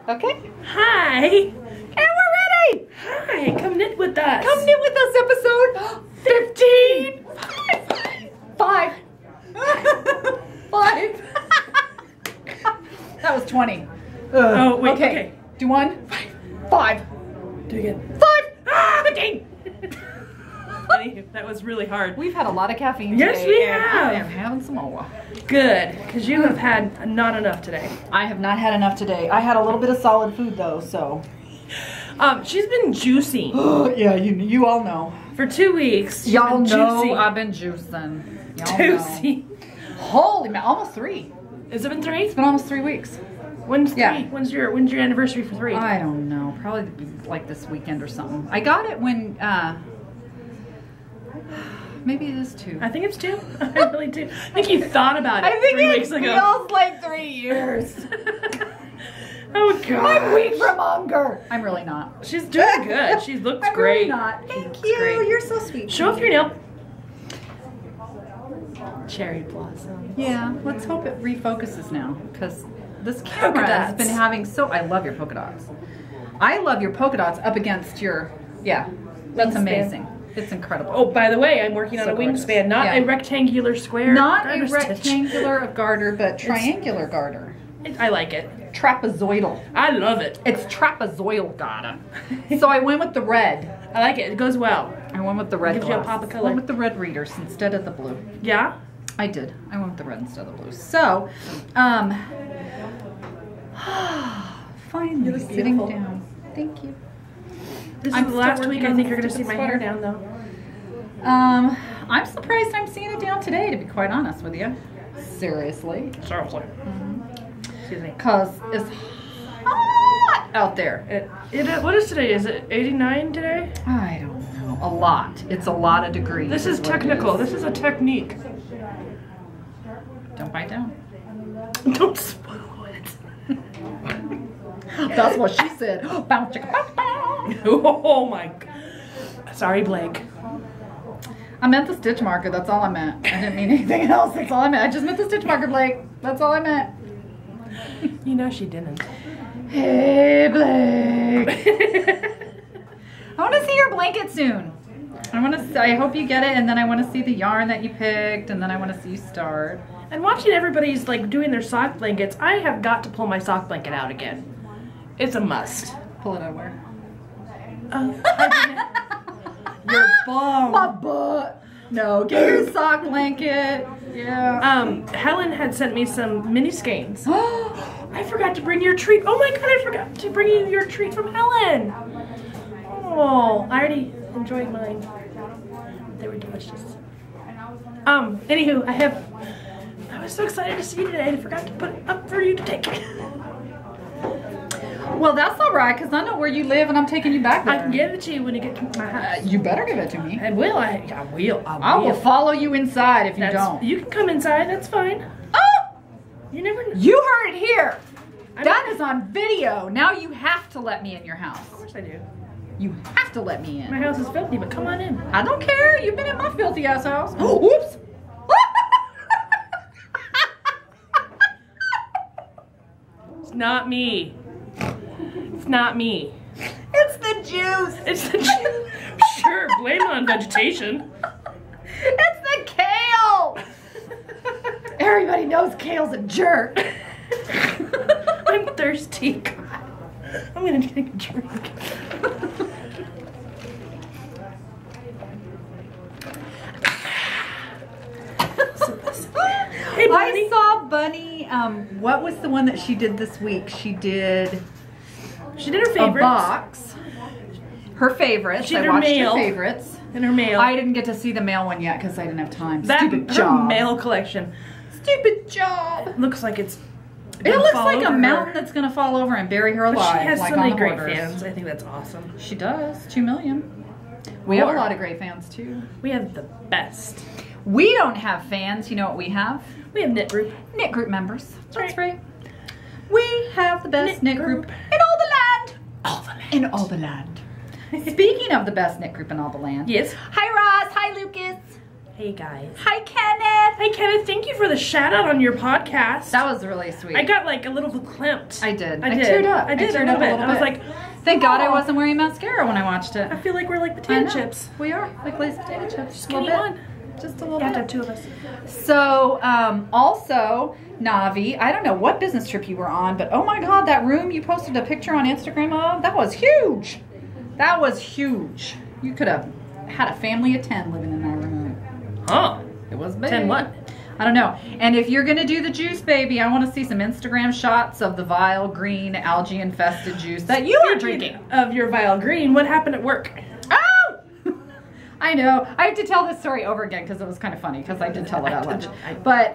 Okay. Hi. And we're ready. Hi. Come knit with us. Come knit with us, episode 15. 5. 5. That was 20. Oh, wait. Okay. Do 1. 5. Do it again. 5. Ah, 15. That was really hard. We've had a lot of caffeine yes, today. We and have. I am having some more. Good, because you have had not enough today. I have not had enough today. I had a little bit of solid food though, so. She's been juicing. Yeah, you all know. For 2 weeks. Y'all know I've been juicing. Juicing. Holy man, almost 3. Has it been 3? It's been almost 3 weeks. When's 3? Yeah. When's your anniversary for 3? I don't know. Probably like this weekend or something. I got it when maybe it is 2. I think it's 2. I really do. I think you thought about it. I think 3 weeks ago. It feels like 3 years. Oh God. I'm weak from hunger. I'm really not. She's doing good. She looks great. Really not. Thank you. Great. You're so sweet. Show off your nail. Cherry blossom. Yeah. Let's hope it refocuses now, because this camera has been having I love your polka dots. I love your polka dots up against your. Yeah. That's amazing. It's incredible. Oh, by the way, I'm working on a wingspan, not a rectangular square. Not a rectangular garter, but triangular garter. I like it. Trapezoidal. I love it. It's trapezoidal garter. So I went with the red. I like it. It goes well. I went with the red. Gives you a pop of color. I went with the red readers instead of the blue. Yeah? I did. I went with the red instead of the blue. So, finally sitting down. Thank you. This is the last week I think you're going to see my hair down, though. I'm surprised I'm seeing it down today, to be quite honest with you. Seriously. Seriously. Excuse me. Because it's hot out there. What is today? Is it 89 today? I don't know. A lot. It's a lot of degrees. This is technical. This is a technique. Don't bite down. Don't swallow it. That's what she said. Bow, chicka, bow, bow. Oh my God. Sorry, Blake. I meant the stitch marker. That's all I meant. I didn't mean anything else. That's all I meant. I just meant the stitch marker, Blake. That's all I meant. You know she didn't. Hey, Blake. I want to see your blanket soon. I hope you get it, and then I want to see the yarn that you picked, and then I want to see you start. And watching everybody's like doing their sock blankets, I have got to pull my sock blanket out again. It's a must. Pull it out where? Your bum. My butt. No, get your sock blanket. Yeah. Helen had sent me some mini skeins. I forgot to bring your treat. Oh my God, I forgot to bring you your treat from Helen. Oh, I already enjoyed mine. They were delicious. Anywho, I was so excited to see you today. I forgot to put it up for you to take. Well, that's all right, because I know where you live, and I'm taking you back there. I can give it to you when you get to my house. You better give it to me. I will. I will. I will follow you inside if you don't. You can come inside. That's fine. Oh! You never know. You heard it here. That is on video. Now you have to let me in your house. Of course I do. You have to let me in. My house is filthy, but come on in. I don't care. You've been in my filthy ass house. Oops. It's not me. It's not me. It's the juice. It's the juice. Sure, blame it on vegetation. It's the kale. Everybody knows kale's a jerk. I'm thirsty. God. I'm gonna take a drink. Hey, Bunny. I saw Bunny. What was the one that she did this week? She did her favorites. A box. Her favorites. She did I watched her mail. Her favorites. And her mail. I didn't get to see the mail one yet because I didn't have time. Stupid job. Her mail collection. Stupid job. Looks like it's. It looks like a mountain that's gonna fall over and bury her alive. But she has like so many great fans. I think that's awesome. She does. 2 million. We have a lot of great fans too. We have the best. We don't have fans. You know what we have? We have knit group. Knit group members. That's right. We have the best knit group in all the land. All the land. In all the land. Speaking of the best knit group in all the land. Yes. Hi Ross. Hi Lucas. Hey guys. Hi, Kenneth. Hi Kenneth, thank you for the shout out on your podcast. That was really sweet. I got like a little verklempt. I did. I teared up. I did a little bit. I was like, thank God I wasn't wearing mascara when I watched it. I feel like we're like potato chips. We are like Lay's potato chips. Just give me one. Just a little You bit. have to have two of us. So, also, Navi, I don't know what business trip you were on, but oh my God, that room you posted a picture on Instagram of, that was huge. That was huge. You could have had a family of 10 living in that room. Huh? It was big. 10 what? I don't know. And if you're going to do the juice, baby, I want to see some Instagram shots of the vile green algae-infested juice that you are drinking. Of your vile green, what happened at work? Oh! I know. I have to tell this story over again because it was kind of funny because I did tell it at lunch. But,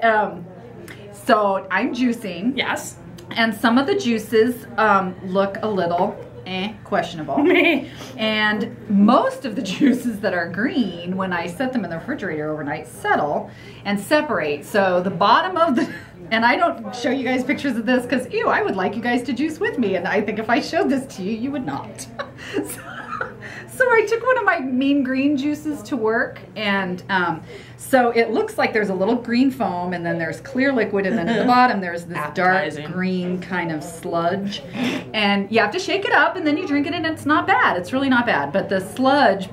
so I'm juicing. Yes. And some of the juices look a little questionable. And most of the juices that are green, when I set them in the refrigerator overnight, settle and separate. So the bottom of the, and I don't show you guys pictures of this because, ew, I would like you guys to juice with me. And I think if I showed this to you, you would not. So I took one of my mean green juices to work, and so it looks like there's a little green foam, and then there's clear liquid, and then at the bottom there's this dark green kind of sludge. And you have to shake it up, and then you drink it, and it's not bad. It's really not bad. But the sludge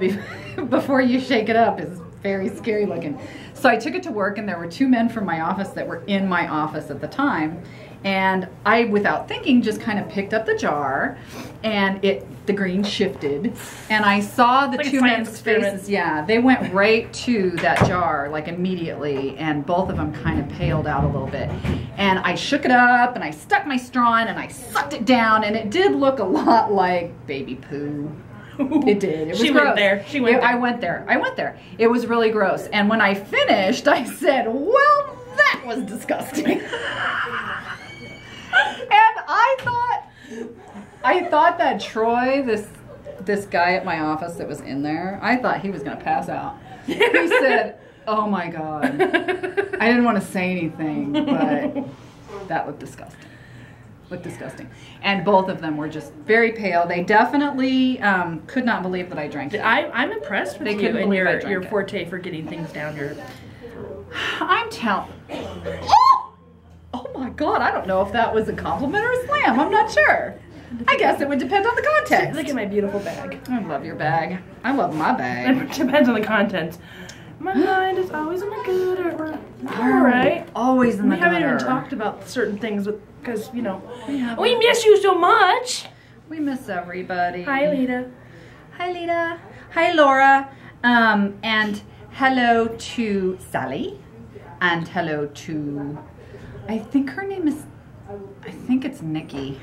before you shake it up is very scary looking. So I took it to work, and there were 2 men from my office that were in my office at the time. And I, without thinking, just kind of picked up the jar, and the green shifted, and I saw the 2 men's faces. Yeah, they went right to that jar like immediately, and both of them kind of paled out a little bit. And I shook it up, and I stuck my straw in, and I sucked it down, and it did look a lot like baby poo. It did. It was gross. Went there. She went there. I went there. I went there. It was really gross. And when I finished, I said, "Well, that was disgusting." And I thought that Troy, this guy at my office that was in there, I thought he was gonna pass out. He said, "Oh my God." I didn't want to say anything, but that looked disgusting. And both of them were just very pale. They definitely could not believe that I drank it. I'm impressed with you and your forte for getting things down your... I'm telling... Oh my God, I don't know if that was a compliment or a slam. I'm not sure. I guess it would depend on the context. Look at my beautiful bag. I love your bag. I love my bag. It depends on the content. My mind is always in the gutter. All right. Always in the gutter. We haven't even talked about certain things because, you know, we miss you so much. We miss everybody. Hi, Lita. Hi, Lita. Hi, Laura. And hello to Sally. And hello to... I think her name is, I think it's Nikki.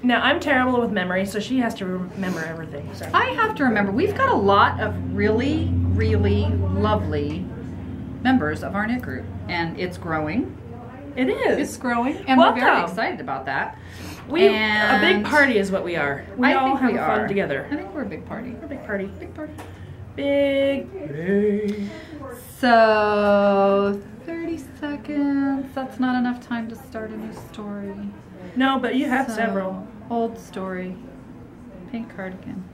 Now, I'm terrible with memory, so she has to remember everything. So. I have to remember. We've got a lot of really, really lovely members of our knit group, and it's growing. It is. It's growing, and we're very excited about that. A big party is what we are. We all have fun together. I think we're a big party. We're a big party. Big party. Big. So... 30 seconds. That's not enough time to start a new story. No, but you have several. Old story. Pink cardigan.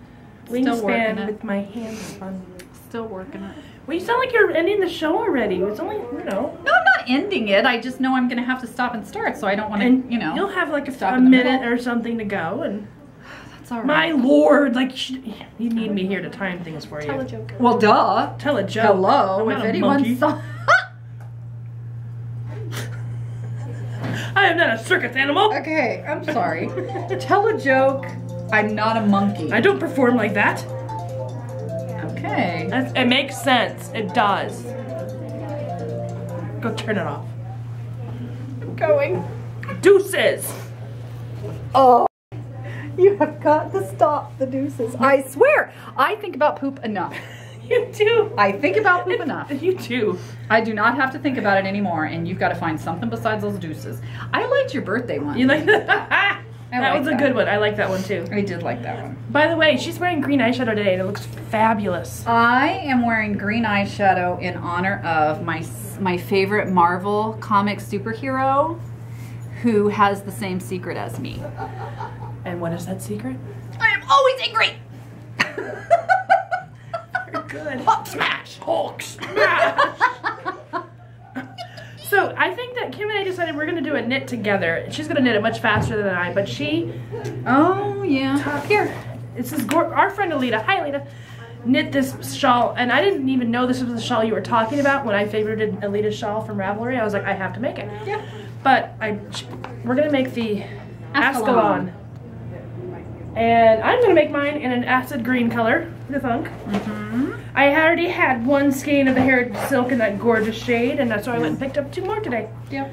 Wingspan with my hands spun. Still working it. Well, you sound like you're ending the show already. It's only, you know. No, I'm not ending it. I just know I'm going to have to stop and start, so I don't want to, you know. You'll have like a minute or something to go, and... That's all right. My Lord, like, you need me here to time things for you. Tell a joke. Well, duh. Tell a joke. Hello. If anyone saw... I am not a circus animal. Okay, I'm sorry. Tell a joke. I'm not a monkey. I don't perform like that. Okay. It makes sense. It does. Go turn it off. I'm going. Deuces. Oh. You have got to stop the deuces. I swear, I think about poop enough. You do. I think about poop enough. You do. I do not have to think about it anymore, and you've got to find something besides those deuces. I liked your birthday one. You like that? That was a good one. I like that one too. I did like that one. By the way, she's wearing green eyeshadow today, and it looks fabulous. I am wearing green eyeshadow in honor of my favorite Marvel comic superhero, who has the same secret as me. And what is that secret? I am always angry. good. Hulk smash! Hulk smash! So I think that Kim and I decided we're going to do a knit together. She's going to knit it much faster than I, but she... Oh, yeah. Here. This is our friend Alita. Hi, Alita. Knit this shawl, and I didn't even know this was the shawl you were talking about when I favorited Alita's shawl from Ravelry. I was like, I have to make it. Yeah. But we're going to make the Ascalon. And I'm going to make mine in an acid green color, the thunk. I already had one skein of the hair silk in that gorgeous shade, and that's why I went and picked up 2 more today. Yep.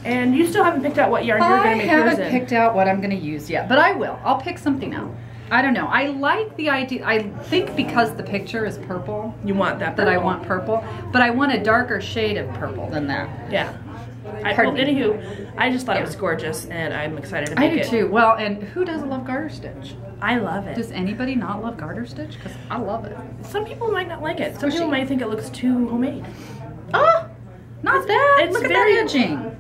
And you still haven't picked out what yarn you're going to make yours in. I haven't picked out what I'm going to use yet, but I will. I'll pick something out. I don't know. I like the idea. I think because the picture is purple. You want that purple. That I want purple. But I want a darker shade of purple than that. Yeah. Anywho, I just thought it was gorgeous, and I'm excited to make it. I do too. Well, and who doesn't love garter stitch? I love it. Does anybody not love garter stitch? Because I love it. Some people might not like it. Some people might think it looks too homemade. Oh, not that. It's Look at very that edging.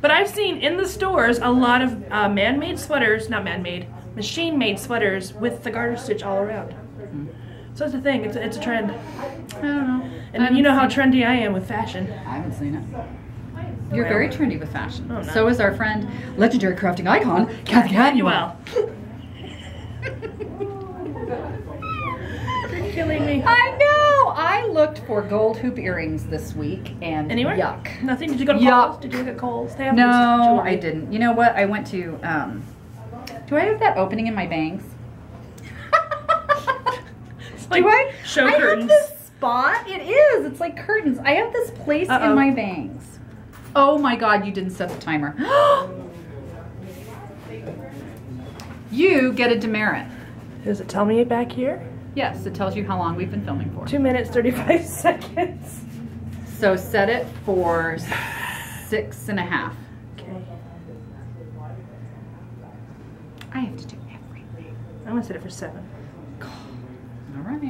But I've seen in the stores a lot of man-made sweaters, not man-made, machine-made sweaters with the garter stitch all around. So it's a thing. It's a trend. I don't know. And you know how trendy I am with fashion. I haven't seen it. You're very trendy with fashion. Oh, no. So is our friend, legendary crafting icon, Kathy Hanuel. You're killing me. I know. I looked for gold hoop earrings this week, and Anywhere? yuck. Nothing? Did you go to Kohl's? Did you look at Kohl's? They have No, this jewelry. I didn't. You know what? I went to, do I have that opening in my bangs? Like do I? show I curtains. have this spot. It is. It's like curtains. I have this place in my bangs. Oh my God, you didn't set the timer. You get a demerit. Does it tell me back here? Yes, it tells you how long we've been filming for. 2 minutes, 35 seconds. So set it for 6.5. Okay. I have to do everything. I'm gonna set it for 7. All right.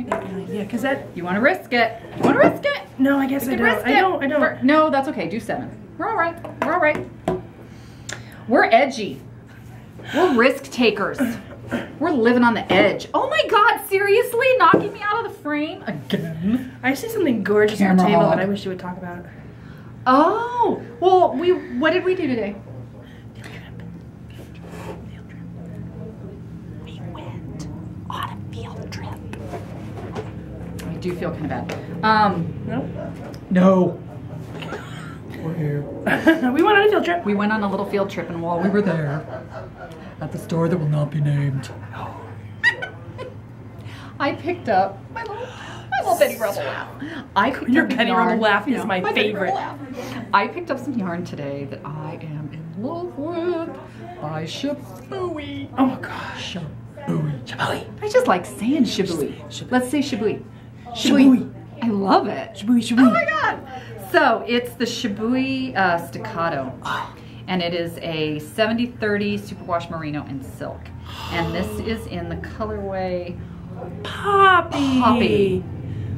Yeah, because that... You want to risk it. You want to risk it? No, I guess I don't. I don't. No, that's okay. Do 7. We're all right. We're all right. We're edgy. We're risk takers. We're living on the edge. Oh my God, seriously? Knocking me out of the frame again? I see something gorgeous on the table that I wish you would talk about. Oh, well, what did we do today? We went on a field trip. I do feel kind of bad. No. We're here. We went on a field trip. We went on a little field trip, and while we were there, at the store that will not be named, I picked up my little Betty Rubble laugh. Your Betty Rubble laugh is my favorite. I picked up some yarn today that I am in love with by Shibui. Oh my gosh. Shibui. I just like saying Shibui. Let's say Shibui. Shibui. I love it. Shibui. Oh my God. So it's the Shibui Staccato. And it is a 70/30 superwash merino and silk. And this is in the colorway Poppy.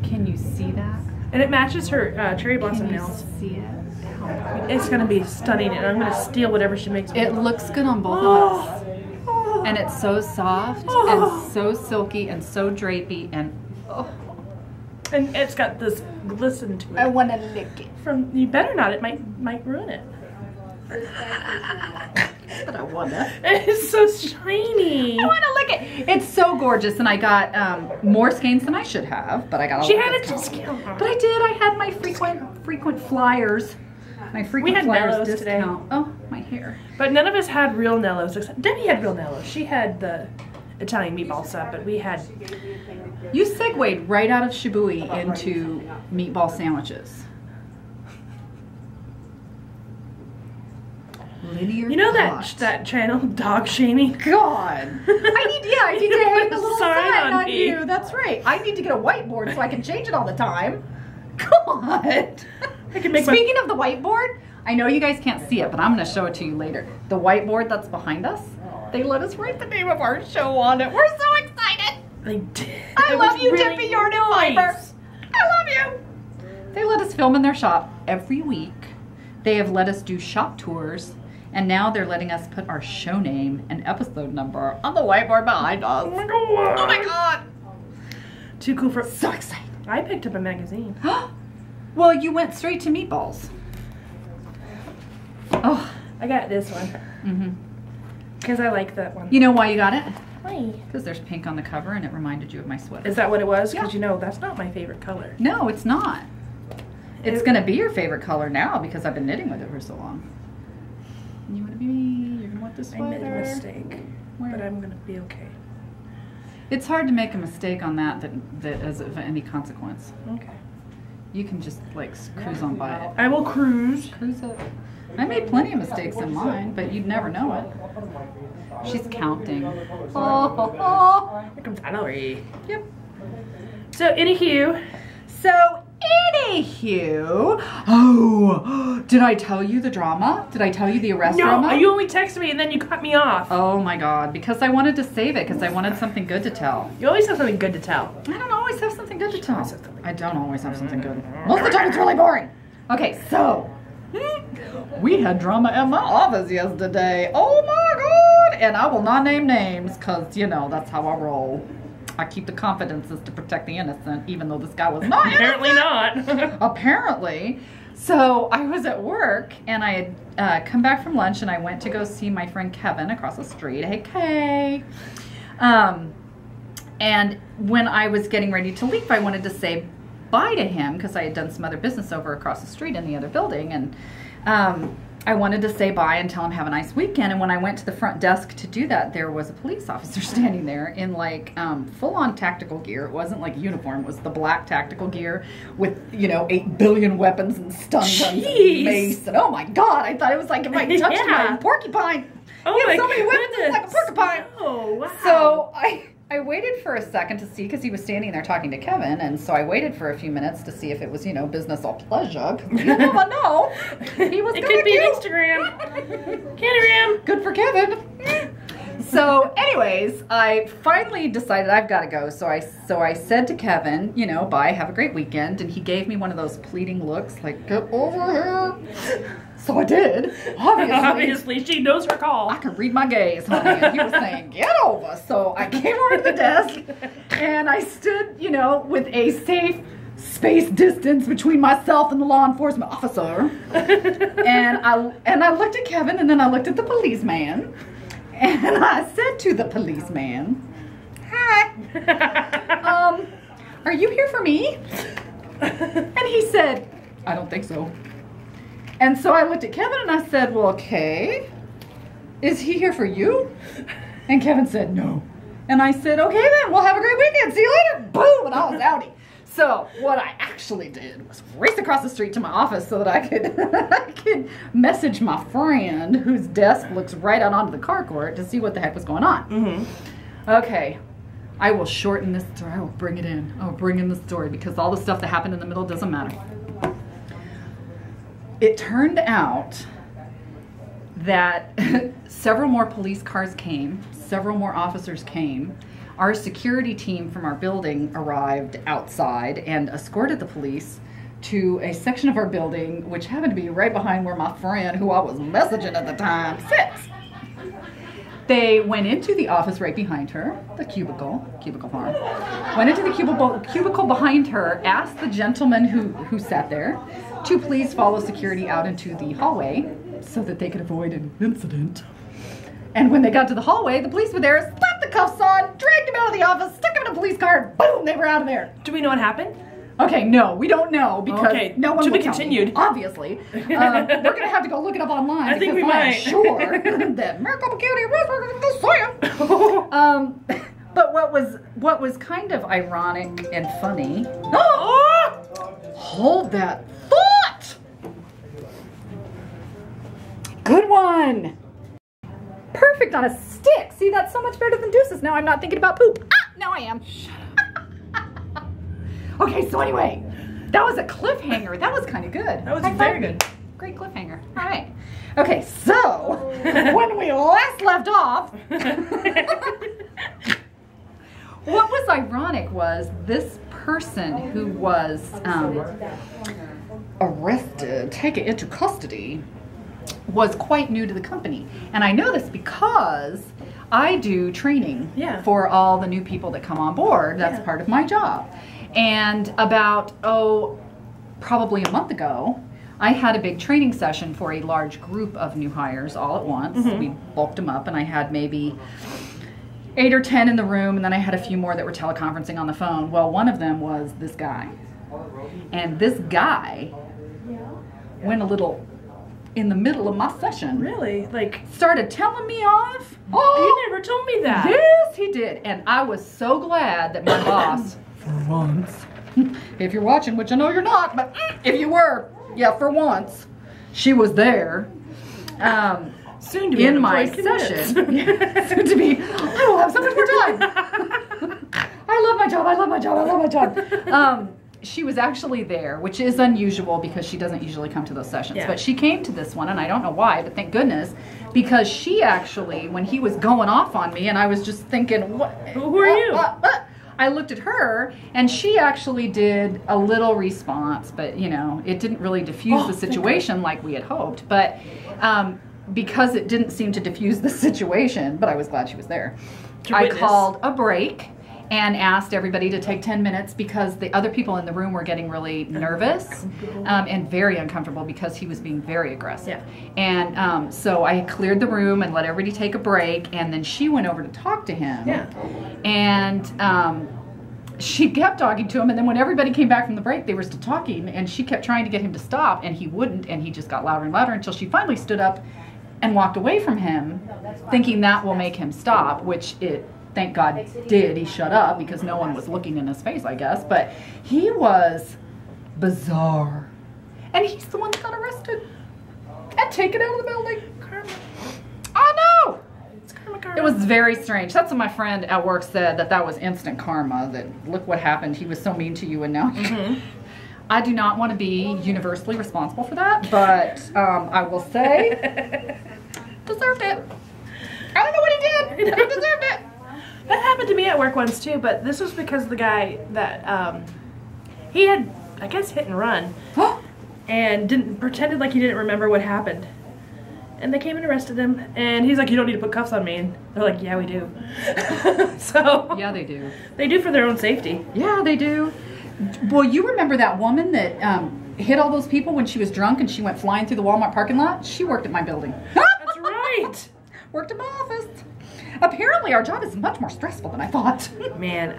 Can you see that? And it matches her cherry blossom nails. See it? It's gonna be stunning, and I'm gonna steal whatever she makes. It looks good on both of us. And it's so soft and so silky and so drapey and and it's got this glisten to it. I want to lick it. You better not. It might ruin it. But I wanna. It's so shiny. I wanna lick it. It's so gorgeous, and I got more skeins than I should have, but I got. She had a discount. But I did. I had my frequent flyers. My frequent flyers discount. Today. Oh, my hair. But none of us had real Nellos. Debbie had real Nellos. She had the Italian meatball stuff, but we had. You segued right out of Shibui into meatball sandwiches. Linear. You know that channel, Dog Shaming? God. I need to hang a little sign on me. you. That's right. I need to get a whiteboard so I can change it all the time. God. I can make Speaking of the whiteboard, I know you guys can't see it, but I'm going to show it to you later. The whiteboard that's behind us, they let us write the name of our show on it. We're so excited. They did. I love you, really Dippy Yarn and Fiber. I love you. They let us film in their shop every week. They have let us do shop tours. And now they're letting us put our show name and episode number on the whiteboard behind us. Oh my God. Oh my God. Too cool for... So excited. I picked up a magazine. Well, you went straight to meatballs. Oh. I got this one. Mm-hmm. Because I like that one. You know why you got it? Why? Because there's pink on the cover and it reminded you of my sweater. Is that what it was? Yeah. Because you know, that's not my favorite color. No, it's not. It's going to be your favorite color now because I've been knitting with it for so long. And you want to be me. You're going to want this sweater. I made a mistake. Where? But I'm going to be okay. It's hard to make a mistake on that is of any consequence. Okay. You can just like cruise on by it. I will cruise. Cruise it. I made plenty of mistakes in mine, but you'd never know it. She's counting. Oh. Here comes Valerie. Yep. So, anywho. Oh, did I tell you the drama? Did I tell you the arrest drama? No, you only texted me and then you cut me off. Oh my God, because I wanted to save it, because I wanted something good to tell. You always have something good to tell. I don't always have something good to tell. I don't always have something good. Most of the time it's really boring. Okay, so, we had drama at my office yesterday. Oh my God, and I will not name names, because, you know, that's how I roll. I keep the confidences to protect the innocent, even though this guy was not Apparently not. Apparently. So I was at work, and I had come back from lunch, and I went to go see my friend Kevin across the street. Hey, Kay. And when I was getting ready to leave, I wanted to say bye to him, because I had done some other business over across the street in the other building, and I wanted to say bye and tell him have a nice weekend. And when I went to the front desk to do that, there was a police officer standing there in like full-on tactical gear. It wasn't like uniform. It was the black tactical gear with, you know, 8 billion weapons and stun guns and mace. And oh my God, I thought it was like if I touched my porcupine. Oh, he had my so many weapons, goodness. like a porcupine. Oh, wow. So I waited for a second to see, because he was standing there talking to Kevin, and so I waited for a few minutes to see if it was, you know, business or pleasure. You never know. He was it could be an Instagram. Candygram. Good for Kevin. So anyways, I finally decided I've got to go. So I said to Kevin, you know, bye, have a great weekend. And he gave me one of those pleading looks, like, get over here. So I did. Obviously, she knows her call. I could read my gaze, honey. And he was saying, get over. So I came over to the desk, and I stood, you know, with a safe space distance between myself and the law enforcement officer. And I looked at Kevin, and then I looked at the policeman, and I said to the policeman, hi, are you here for me? And he said, I don't think so. And so I looked at Kevin and I said, well, okay, is he here for you? And Kevin said, no. And I said, okay then, we'll have a great weekend. See you later. Boom, and I was outie. So what I actually did was race across the street to my office so that I could message my friend whose desk looks right out onto the carport to see what the heck was going on. Mm-hmm. Okay, I will shorten this story. I will bring it in. I will bring in the story because all the stuff that happened in the middle doesn't matter. It turned out that several more police cars came, several more officers came. Our security team from our building arrived outside and escorted the police to a section of our building, which happened to be right behind where my friend, who I was messaging at the time, sits. They went into the office right behind her, the cubicle farm. Went into the cubicle behind her, asked the gentleman who sat there to please follow security out into the hallway so that they could avoid an incident. And when they got to the hallway, the police were there, slapped the cuffs on, dragged him out of the office, stuck him in a police car, boom, they were out of there. Do we know what happened? Okay, no, we don't know because no one to will be continued. Me, obviously. We're going to have to go look it up online. I think we might. I'm sure that Maricopa County arrest records will say it. But what was kind of ironic and funny. Oh! Hold that thought. Good one. Perfect on a stick. See, that's so much better than deuces. Now I'm not thinking about poop. Ah, now I am. Shut up. Okay, so anyway, that was a cliffhanger. That was kind of good. That was very good. Great cliffhanger. All right. Okay, so when we last left off, what was ironic was this person who was arrested, taken into custody, was quite new to the company. And I know this because I do training for all the new people that come on board. That's part of my job. And about, probably a month ago, I had a big training session for a large group of new hires all at once. We bulked them up, and I had maybe 8 or 10 in the room, and then I had a few more that were teleconferencing on the phone. Well, one of them was this guy. And this guy went a little in the middle of my session. Really? Like, started telling me off. You never told me that. Yes, he did. And I was so glad that my boss, for once, if you're watching, which I know you're not, but if you were, yeah, for once, she was there. Soon to be in my session. Soon to be. I will have so much more time. I love my job. I love my job. I love my job. She was actually there, which is unusual because she doesn't usually come to those sessions. Yeah. But she came to this one, and I don't know why, but thank goodness, because she actually, when he was going off on me, and I was just thinking, what? Who are you? I looked at her, and she actually did a little response, but you know, it didn't really diffuse the situation like we had hoped. But because it didn't seem to diffuse the situation, but I was glad she was there. I called a break and asked everybody to take 10 minutes because the other people in the room were getting really nervous and very uncomfortable because he was being very aggressive. Yeah. And so I cleared the room and let everybody take a break, and then she went over to talk to him. Yeah. And she kept talking to him, and then when everybody came back from the break, they were still talking, and she kept trying to get him to stop, and he wouldn't, and he just got louder and louder until she finally stood up and walked away from him, thinking that will make him stop, which it, thank God, did. He shut up because no one was looking in his face, I guess. But he was bizarre. And he's the one that got arrested and taken out of the building. Karma. I know! It's karma. It was very strange. That's what my friend at work said, that was instant karma, that look what happened. He was so mean to you, and now... I do not want to be universally responsible for that, but I will say, deserved it. I don't know what he did, but he deserved it. That happened to me at work once too, but this was because the guy that he had, I guess, hit and run, and pretended like he didn't remember what happened. And they came and arrested him, and he's like, "You don't need to put cuffs on me." And they're like, "Yeah, we do." So yeah, they do. They do for their own safety. Yeah, they do. Well, you remember that woman that hit all those people when she was drunk and she went flying through the Walmart parking lot? She worked at my building. That's right. Worked in my office. Apparently, our job is much more stressful than I thought. Man,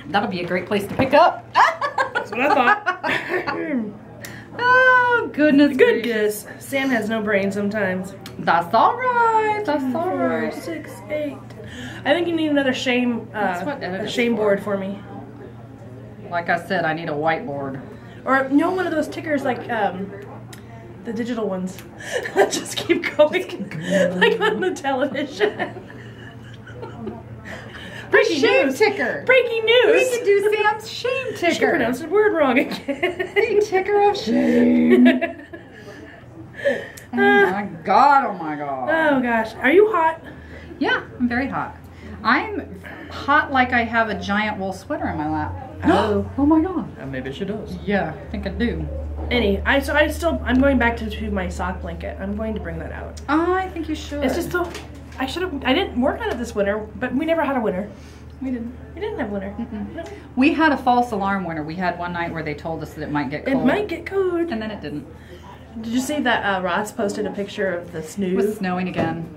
That'll be a great place to pick up. That's what I thought. Oh, goodness. Goodness. Sam has no brain sometimes. That's all right. That's all 4, right. 6, 8. I think you need another shame board for me. Like I said, I need a whiteboard. Or one of those tickers like the digital ones that just keep going, like on the television. Breaking shame news. Ticker. Breaking news. We can do Sam's shame ticker. She pronounced the word wrong again. The ticker of shame. Oh my God, oh my God. Oh gosh. Are you hot? Yeah, I'm very hot. I'm hot like I have a giant wool sweater in my lap. Oh. Oh my God. Maybe she does. Yeah, I think I do. I'm going back to my sock blanket. I'm going to bring that out. I think you should. It's just so, I didn't work on it this winter, but we never had a winter. We didn't have winter. No. We had a false alarm winter. We had one night where they told us that it might get cold. It might get cold. And then it didn't. Did you see that Ross posted a picture of the snoo? It was snowing again.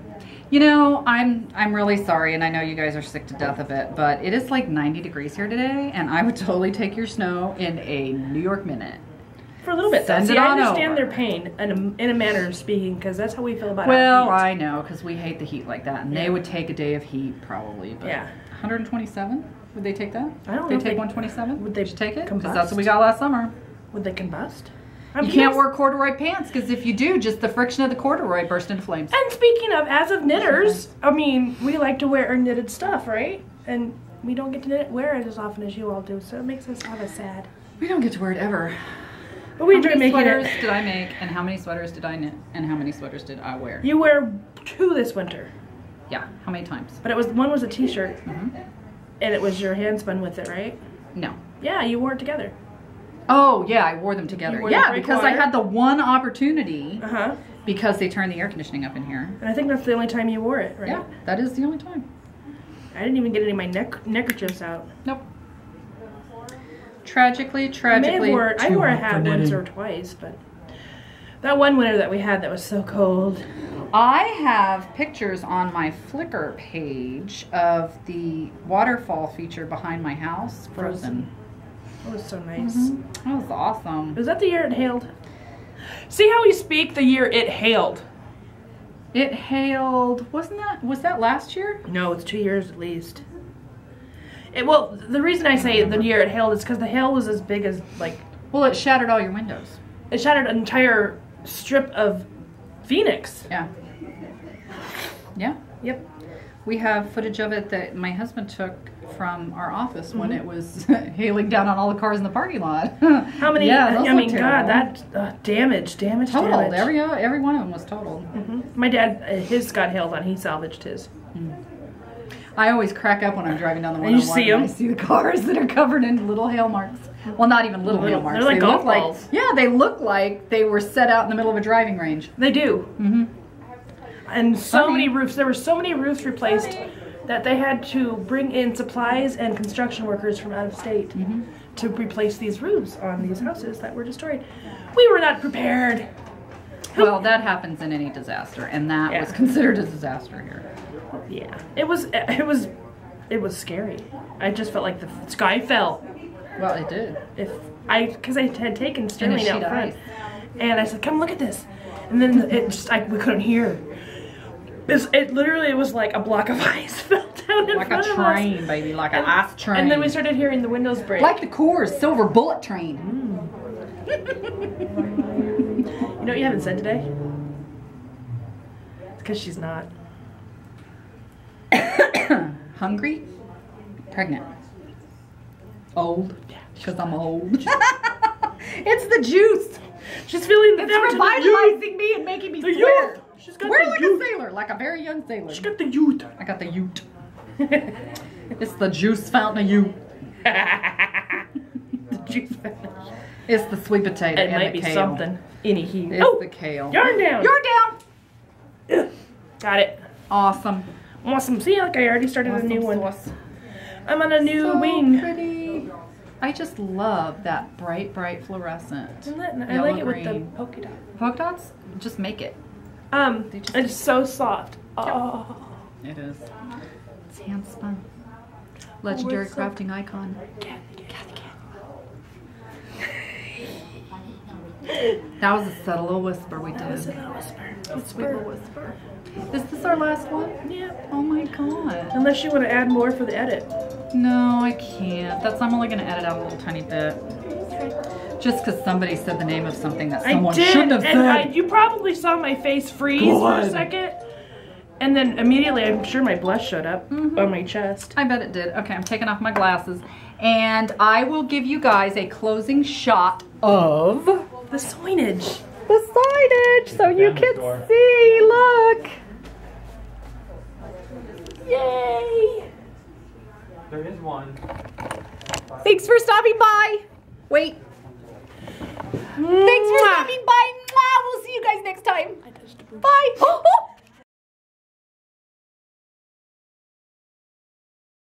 You know, I'm really sorry, and I know you guys are sick to death of it, but it is like 90 degrees here today, and I would totally take your snow in a New York minute. For a little bit. Send See, it I on understand over. their pain in a manner of speaking, because that's how we feel about Well, heat. I know, because we hate the heat like that, and they would take a day of heat probably. But yeah. 127? Would they take that? I don't know. They if take 127? Would they take it? combust? Because that's what we got last summer. Would they combust? You can't wear corduroy pants, because if you do, just the friction of the corduroy burst into flames. And speaking of, as of knitters, I mean, we like to wear our knitted stuff, right? And we don't get to wear it as often as you all do, so it makes us kind of sad. We don't get to wear it ever. But we enjoy making it. How many sweaters did I make, and how many sweaters did I knit, and how many sweaters did I wear? You wear 2 this winter. Yeah, how many times? But one was a t-shirt, and it was your hand spun with it, right? No. Yeah, you wore it together. Oh, yeah, I wore them together. You wore Yeah, the because I had the one opportunity, Uh-huh. because they turned the air conditioning up in here. And I think that's the only time you wore it, right? Yeah, that is the only time. I didn't even get any of my neckerchiefs out. Nope. Tragically. I wore a hat once or twice, but that one winter that we had that was so cold. I have pictures on my Flickr page of the waterfall feature behind my house, frozen. That was so nice. That was awesome. Was that the year it hailed? See how we speak the year it hailed. It hailed, was that last year? No, it's 2 years at least. Well, the reason I say the year it hailed is because the hail was as big as, like... Well, it shattered all your windows. It shattered an entire strip of Phoenix. Yeah. Yeah. Yep. We have footage of it that my husband took from our office when it was hailing down on all the cars in the parking lot. How many? Yeah, I mean, God, that damage. Totaled. Every one of them was totaled. My dad, his got hailed on. He salvaged his. I always crack up when I'm driving down the 101 and you see them? I see the cars that are covered in little hail marks. Well, not even little hail marks. They're like golf balls. Yeah, they look like they were set out in the middle of a driving range. They do. And so many roofs. There were so many roofs replaced that they had to bring in supplies and construction workers from out of state to replace these roofs on these houses that were destroyed. We were not prepared. Well, that happens in any disaster, and that was considered a disaster here. Yeah, it was scary. I just felt like the sky fell. Well, it did. Because I had taken Sterling out front, and I said, "Come look at this," and then we couldn't hear. It literally was like a block of ice fell down in front of us. Like a train, baby, like an ice train. And then we started hearing the windows break. Like the Coors Silver Bullet Train. You know what you haven't said today? It's because she's not. Hungry? Pregnant. Old? Because I'm old. It's the juice. She's feeling the It's revitalizing me and making me swear. She's got We're the like youth. a sailor, like a very young sailor. She got the youth. I got the ute. It's the juice fountain of ute. The juice fountain. It's the sweet potato It and might the be kale. something. Anyhoo. It's the kale. Yarn down. Yarn down. Got it. Awesome. Awesome. See, like I already started a new one. Sauce. I'm on a new So wing. Pretty. I just love that bright fluorescent. Isn't that nice? I yellow like it with the green. polka dot. Polka dots? Just make it. It's so soft. Oh. It is. It's hand spun. Legendary crafting icon. That was a subtle whisper we did. That was a little whisper. A sweet little whisper. Is this our last one? Yeah. Oh my god. Unless you want to add more for the edit. No, I can't. I'm only going to edit out a little tiny bit. Just because somebody said the name of something that someone shouldn't have said. And you probably saw my face freeze for a second. And then immediately, I'm sure my blush showed up on my chest. I bet it did. Okay, I'm taking off my glasses. And I will give you guys a closing shot of the signage. The signage, so you can see. Look. Yay. There is one. Thanks for stopping by. Wait. Thanks for stopping by. We'll see you guys next time. Bye.